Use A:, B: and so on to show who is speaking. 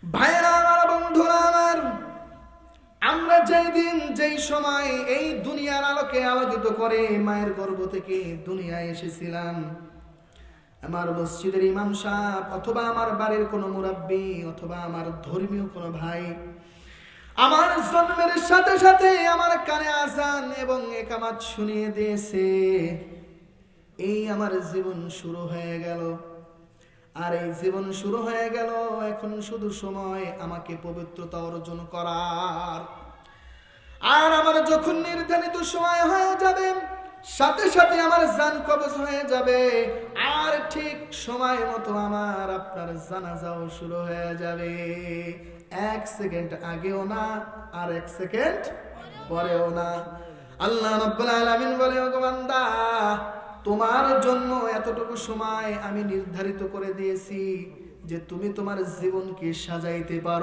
A: ভাইরা আমার, বন্ধুরা আমার, আমরা যেই দিন যেই সময় এই দুনিয়ার আলোকে আলোকিত করে মায়ের গর্ভ থেকে দুনিয়ায় এসেছিলাম, আমার মসজিদের ইমাম সাহেব অথবা আমার বাড়ির কোনো মুরাব্বি অথবা আমার ধর্মীয় কোনো ভাই আমার জন্মের সাথে সাথে আমার কানে আযান এবং ইকামত শুনিয়ে দিয়েছে। এই আমার জীবন শুরু হয়ে গেল। আর এই জীবন শুরু হয়ে গেল, এখন শুধু সময় আমাকে পবিত্রতা অর্জন করার। আর আমার যখন নির্ধারিত সময় হয়ে যাবে, সাথে সাথে আমার জান কবজ হয়ে যাবে। আর ঠিক সময় মতো আমার আপনার জানাজাও শুরু হয়ে যাবে। 1 সেকেন্ড আগেও না, আর 1 সেকেন্ড পরেও না। আল্লাহ রাব্বুল আলামিন বলে, ওগো বান্দা, তোমার জন্য এতটুকু সময় আমি নির্ধারিত করে দিয়েছি যে তুমি তোমার জীবনকে সাজাইতে পারো।